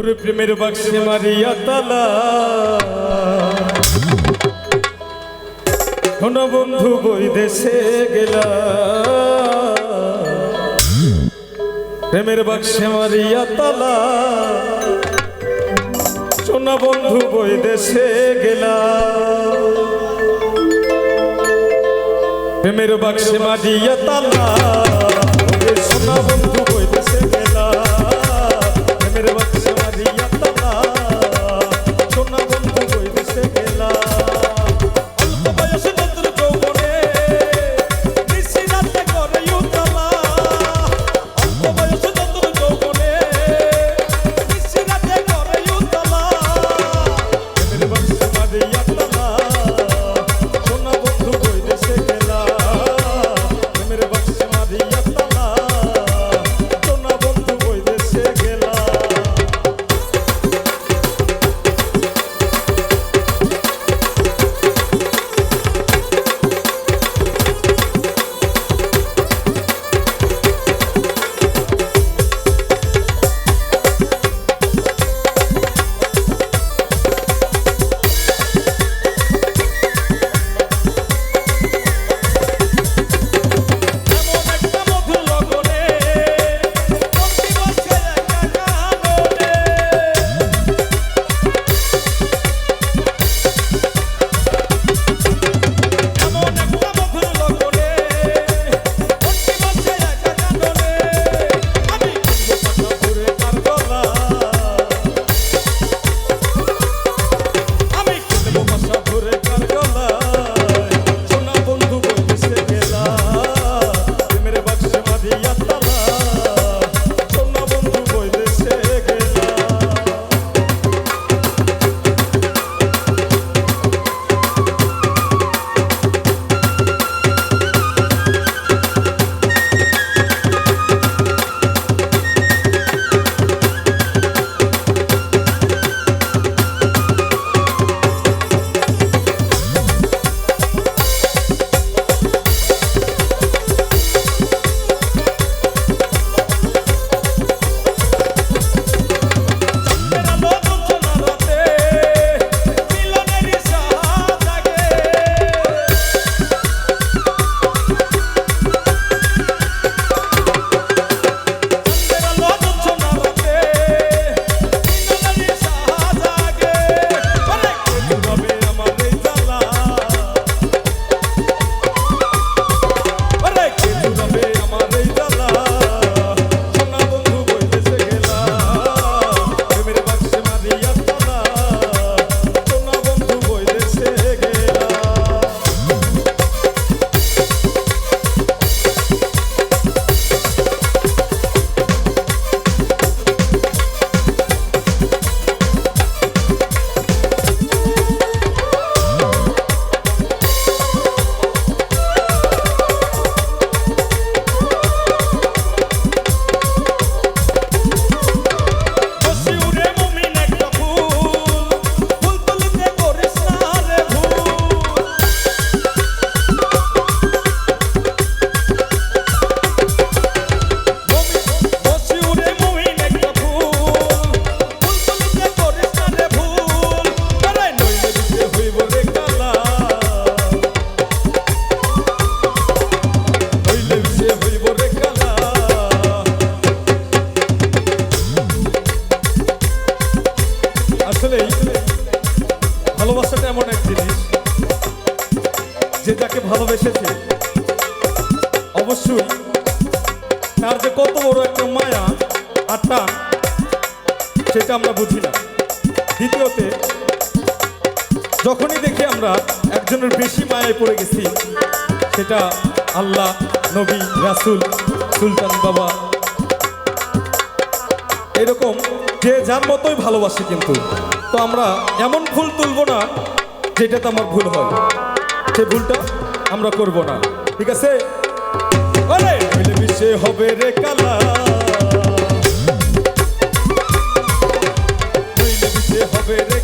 ওরে প্রেমের বাক্সে মারিয়া তালা, কোন বন্ধু বই দেশে গেলা। প্রেমের বাক্সে মারিয়া তালা, সোনা বন্ধু বই দেশে গেলা। প্রেমের বাক্সে মারিয়া তালা, সোনা বন্ধু বই দেশে গেলা। প্রেমের বাক্সে মারিয়া তালা, সোনা বন্ধু বই দেশে গেলা। অল্প বয়সে নতুন যৌবনে নিশি রাতে করে উতলা। অল্প বয়সে নতুন যৌবনে নিশি রাতে করে উতলা। প্রেমের বাক্সে মারিয়া তালা, সোনা বন্ধু বই দেশে গেলা। প্রেমের বাক্সে মারিয়া তালা, সোনা বন্ধু বই দেশে গেলা। ভালোবাসাটা এমন এক জিনিস যে যাকে ভালোবেসেছে অবশ্যই তার যে কত বড় একটা মায়া আর টান সেটা আমরা বুঝি না। দ্বিতীয়তে যখনই দেখি আমরা একজনের বেশি মায়ায় পড়ে গেছি, সেটা আল্লাহ, নবী, রাসূল, সুলতান বাবা, এরকম যে যার মতোই ভালোবাসে। কিন্তু তো আমরা এমন ভুল তুলবো না যেটাতে আমার ভুল হয়, সে ভুলটা আমরা করব না। ঠিক আছে? আরে মিলেমিশে হবে রে কালা, মিলেমিশে হবে রে